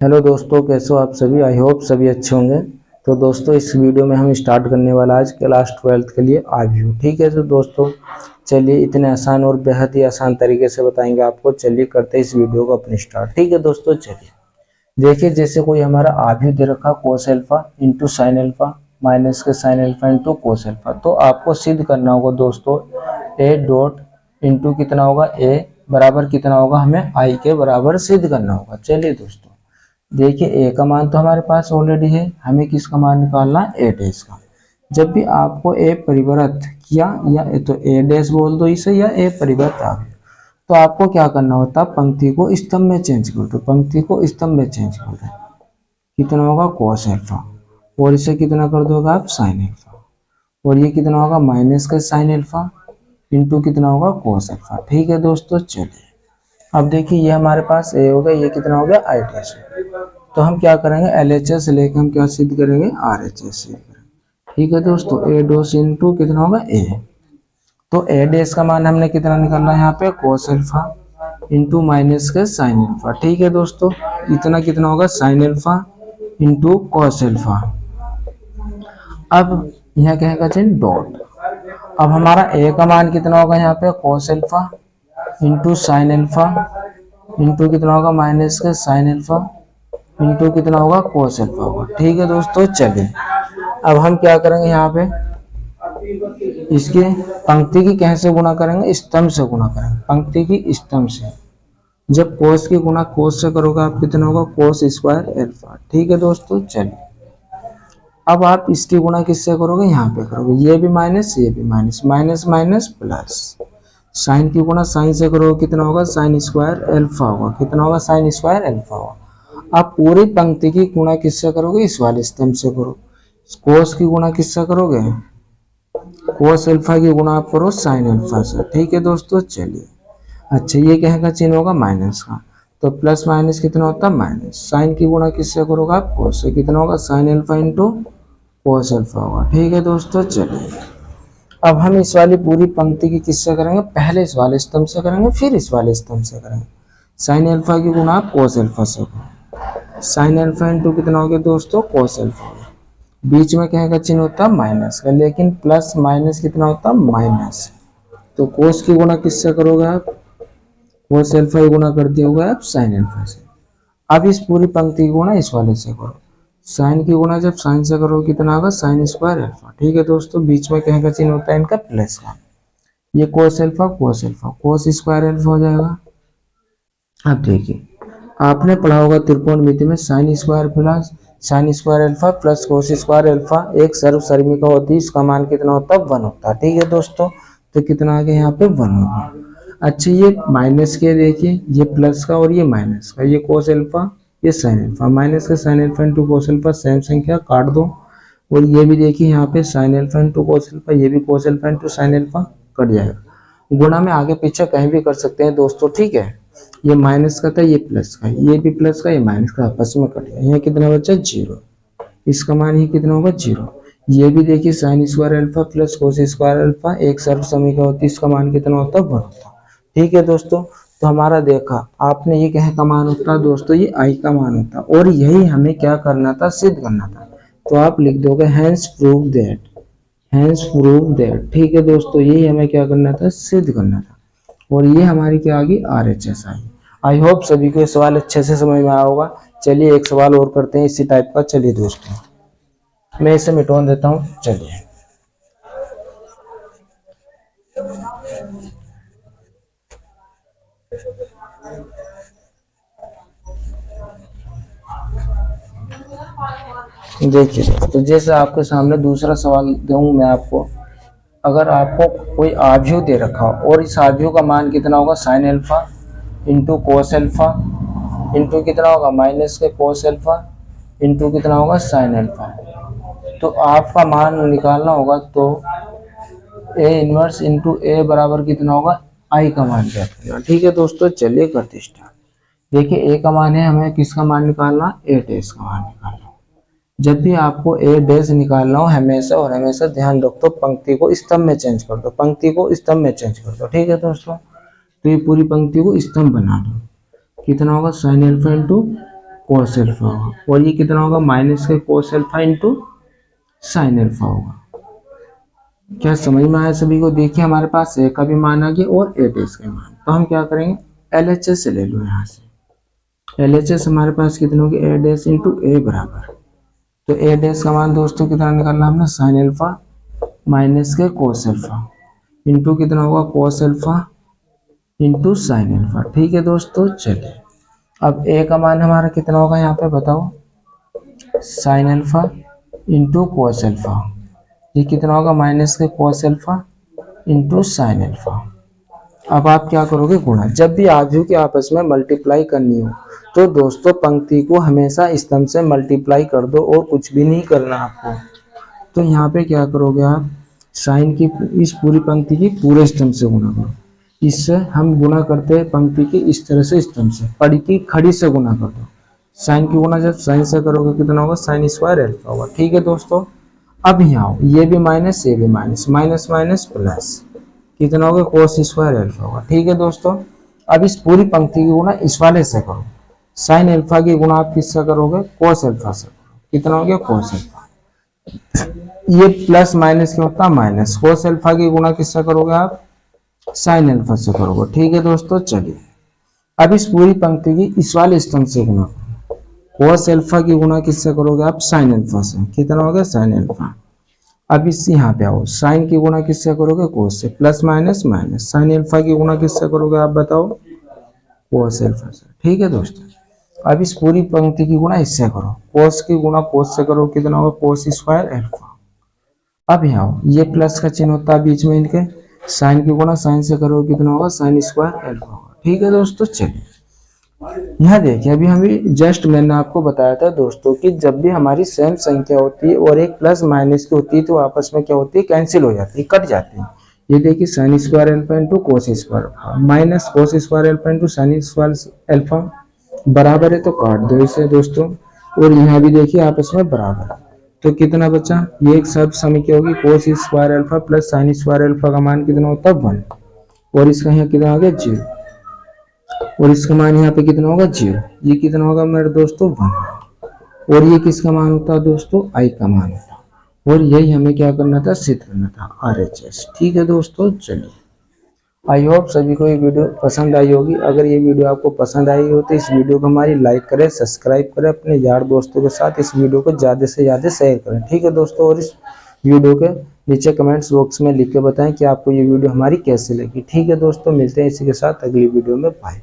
Hello दोस्तों, कैसे हो आप सभी। आई होप सभी अच्छे होंगे। तो दोस्तों, इस वीडियो में हम स्टार्ट करने वाला आज क्लास 12th के लिए आरव्यू। ठीक है। तो दोस्तों चलिए, इतने आसान और बेहद ही आसान तरीके से बताएंगे आपको। चलिए करते हैं इस वीडियो को अपने स्टार्ट। ठीक है दोस्तों, चलिए देखिए, जैसे कोई हमारा आरव्यू दे रखा cos alpha into sine alpha minus के sine alpha into cos alpha. तो आपको सिद्ध करना होगा दोस्तों, ए डॉट इंटू कितना होगा, ए बराबर कितना होगा, हमें आई के बराबर सिद्ध करना होगा। चलिए दोस्तों देखिए, ए का मान तो हमारे पास ऑलरेडी है, हमें किसका मान निकालना है, ए डैश का। जब भी आपको ए परिवर्त किया या तो ए डैश बोल दो इसे, या ए परिवर्त आ गया, तो आपको क्या करना होता है, पंक्ति को स्तंभ में चेंज कर दो। पंक्ति को स्तंभ में चेंज कर दो, कितना होगा कोस एल्फा, और इसे कितना कर दोगे आप, साइन एल्फा, और ये कितना होगा माइनस का साइन एल्फा इंटू कितना होगा कोस एल्फा। ठीक है दोस्तों, चलिए अब देखिए, ये हमारे पास ए हो गया, ये कितना हो गया, आई डैश। तो हम क्या करेंगे, LHS लेके हम क्या सिद्ध करेंगे, RHS सिद्ध करेंगे। ठीक है दोस्तों, ए डॉस इंटू कितना होगा, ए। तो ए डैश का मान हमने कितना निकालना है यहाँ पे, कोस एल्फा इंटू माइनस के साइन एल्फा। ठीक है दोस्तों, इतना कितना होगा, sign alpha into cos alpha. अब यहाँ कहेगा चिन्ह डॉट। अब हमारा ए का मान कितना होगा यहाँ पे, कोस alpha into sine alpha into कितना होगा, माइनस के साइन एल्फा इंटू कितना होगा, कोस एल्फा होगा। ठीक है दोस्तों, चलिए अब हम क्या करेंगे, यहाँ पे इसके पंक्ति की कैसे गुणा करेंगे, स्तंभ से गुणा करेंगे, पंक्ति की स्तंभ से। जब कोस की गुणा कोस से करोगे आप, कितना होगा, कोस स्क्वायर एल्फा। ठीक है दोस्तों, चलिए अब आप इसकी गुणा किससे करोगे, यहाँ पे करोगे, ये भी माइनस ये भी minus, minus minus plus. Sign की गुणा साइन से करोगे, कितना होगा, साइन स्क्वायर एल्फा होगा, कितना होगा, साइन स्क्वायर एल्फा होगा। आप पूरी पंक्ति की गुणा किससे करोगे, इस वाले स्तंभ से करो। कोस की गुणा किससे करोगे, कोस एल्फा की गुणा आप करो साइन एल्फा से। ठीक है दोस्तों, चलिए अच्छा, ये कहेगा चिन्ह होगा माइनस का, तो प्लस माइनस कितना होता है, माइनस। साइन की गुणा किससे करोगे आप, कोस से, कितना होगा, sign alpha into cos alpha होगा। ठीक है दोस्तों, चलिए अब हम इस वाली पूरी पंक्ति की किससे करेंगे, पहले इस वाले स्तंभ से करेंगे, फिर इस वाले स्तंभ से करेंगे। साइन एल्फा की गुणा आप कोस एल्फा से करो, साइन एल्फा इंटू कितना हो गया दोस्तों, कोस एल्फा। बीच में क्या का चिन्ह होता है, माइनस का, लेकिन प्लस माइनस कितना होता है, माइनस। तो कोस की गुणा किससे करोगे आप, कोस एल्फा की गुणा कर दिया होगा आप साइन एल्फा से। अब इस पूरी पंक्ति की गुणा इस वाले से करो, साइन की गुणा जब साइन से करो कितना होगा, साइन स्क्वायर एल्फा। ठीक है दोस्तों, बीच में क्या का चिन्ह होता है इनका, प्लस का। ये कोस एल्फा कोस एल्फा, कोस स्क्वायर एल्फा हो जाएगा। अब देखिए, आपने पढ़ा होगा त्रिकोणमिति में, sine square plus sine square alpha plus cos square alpha एक सर्वसर्मिका होती है, इसका मान कितना होता है, 1 होता है। ठीक है दोस्तों, तो कितना आ गया यहाँ पे, 1 होगा। अच्छा, ये माइनस के देखिए, ये प्लस का और ये माइनस का, ये कोस एल्फा ये साइन एल्फा, माइनस का sign alpha into cos alpha, same संख्या काट दो। और ये भी देखिए यहाँ पे sign alpha into cos alpha, ये भी कोस alpha into sine alpha cut जाएगा। गुणा में आगे पीछे कहीं भी कर सकते हैं दोस्तों। ठीक है, ये माइनस का था, ये प्लस का, ये भी प्लस का, ये माइनस का, आपस में कट गया। यहाँ कितना बचा, 0। इसका मान ही कितना होगा, 0। ये भी देखिए sine square alpha plus cos square alpha एक सर्वसर्मिका होती है, इसका मान कितना होता है, 1 होता है। ठीक है दोस्तों, तो हमारा देखा आपने, ये क्या का मान होता है दोस्तों, ये आई का मान होता है, और यही हमें क्या करना था, सिद्ध करना था। तो आप लिख दोगे hence prove that, hence prove that. ठीक है दोस्तों, यही हमें क्या करना था, सिद्ध करना था, और ये हमारी क्या आ गई, RHS आई। आई होप सभी को ये सवाल अच्छे से समझ में आया होगा। चलिए एक सवाल और करते हैं इसी टाइप का। चलिए दोस्तों, मैं इसे मिटवा देता हूँ। चलिए देखिए, तो जैसे आपके सामने दूसरा सवाल दूं मैं आपको, अगर आपको कोई आव्यूह दे रखा हो और इस आव्यूह का मान कितना होगा, sign alpha into cos alpha into कितना होगा, माइनस के कोस एल्फा इंटू कितना होगा, साइन एल्फा। तो आपका मान निकालना होगा, तो ए इनवर्स इंटू ए बराबर कितना होगा, आई का मान क्या करेगा। ठीक है दोस्तों, चलिए करते स्टार्ट। देखिए, ए का मान है, हमें किसका मान निकालना, ए डैश का मान निकालना। जब भी आपको ए डैश निकालना हो, हमेशा और हमेशा ध्यान रखो, पंक्ति को स्तंभ में चेंज कर दो, पंक्ति को स्तंभ में चेंज कर दो। ठीक है दोस्तों, तो ये पूरी पंक्ति को स्तंभ बना दो, कितना होगा, sign alpha into cos alpha होगा, और ये कितना होगा माइनस के cos alpha into sine alpha होगा। क्या समझ में आया सभी को? देखिए हमारे पास ए का भी मान आ गया और ए डैश का मान, तो हम क्या करेंगे LHS ले लो यहाँ से। LHS हमारे पास कितने होगी ए डैश इंटू ए बराबर, तो ए डैश का मान दोस्तों कितना निकालना हमने साइन अल्फा माइनस के कोस अल्फा इंटू कितना होगा cos alpha into sine alpha. ठीक है दोस्तों, चलिए अब ए का मान हमारा कितना होगा यहाँ पे बताओ, sine alpha into cos alpha, ये कितना होगा माइनस के cos alpha into sine alpha. अब आप क्या करोगे गुणा, जब भी आव्यूह की आपस में मल्टीप्लाई करनी हो तो दोस्तों पंक्ति को हमेशा स्तंभ से मल्टीप्लाई कर दो और कुछ भी नहीं करना आपको। तो यहाँ पे क्या करोगे आप, साइन की इस पूरी पंक्ति की पूरे स्तंभ से गुणा करो। इससे हम गुणा करते हैं पंक्ति की इस तरह से स्तंभ से, पड़ी की खड़ी से गुणा कर दो। साइन की गुणा जब साइन से करोगे कितना होगा साइन स्क्वायर अल्फा होगा। ठीक है दोस्तों, अब यहाँ आओ, ये भी माइनस ये भी माइनस, माइनस माइनस प्लस कितना होगा कोस स्क्वायर अल्फा होगा। ठीक है दोस्तों, अब इस पूरी पंक्ति की गुणा इस वाले से करो, साइन अल्फा की गुणा आप किससे करोगे कोस अल्फा से करो, कितना हो गया कोस अल्फा। ये प्लस माइनस क्या होता है माइनस, कोस अल्फा की गुणा किससे करोगे आप साइन अल्फा से करोगे। ठीक है दोस्तों, चलिए अब इस पूरी पंक्ति की इस वाले स्तंभ से गुणा करो, कोस अल्फा की गुणा किससे करोगे आप साइन अल्फा से, कितना हो गया साइन अल्फा। अब इस यहाँ पे आओ, साइन की गुणा किससे करोगे कोस से, plus minus minus, sine alpha की गुणा किससे करोगे आप बताओ कोस अल्फा से। ठीक है दोस्तों, अब इस पूरी पंक्ति की गुणा इससे करो, कोस की गुणा कोस से करो, कितना होगा कोस स्क्वायर अल्फा। अब यहाँ आओ, ये प्लस का चिन्ह होता है बीच में इनके, साइन की गुणा साइन से करो कितना होगा साइन स्क्वायर अल्फा होगा। ठीक है दोस्तों, चलिए यहाँ देखिए अभी हमें जस्ट मैंने आपको बताया था दोस्तों कि जब भी हमारी सेम संख्या होती है और एक प्लस माइनस की होती है तो आपस में क्या होती है कैंसिल हो जाती है, कट जाती है। ये देखिए sine square alpha into cos square minus cos square alpha into sine square alpha बराबर है, तो काट दो इसे दोस्तों। और यहाँ भी देखिए आपस में बराबर, तो कितना बचा, ये एक सब समय क्या होगी cos square alpha plus sine square alpha का मान कितना होता है 1, और इसका यहाँ कितना हो गया 0, और इसका मान यहाँ पे कितना होगा 0, ये कितना होगा मेरे दोस्तों 1, और ये किसका मान होता है दोस्तों आई का मान होता है, और यही हमें क्या करना था सिद्ध करना था RHS। ठीक है दोस्तों, चलिए आई होप सभी को ये वीडियो पसंद आई होगी। अगर ये वीडियो आपको पसंद आई हो तो इस वीडियो को हमारी लाइक करें, सब्सक्राइब करें, अपने यार दोस्तों के साथ इस वीडियो को ज़्यादा से ज़्यादा शेयर करें। ठीक है दोस्तों, और इस वीडियो के नीचे कमेंट्स बॉक्स में लिख के बताएं कि आपको ये वीडियो हमारी कैसे लगी। ठीक है दोस्तों, मिलते हैं इसी के साथ अगली वीडियो में, बाय।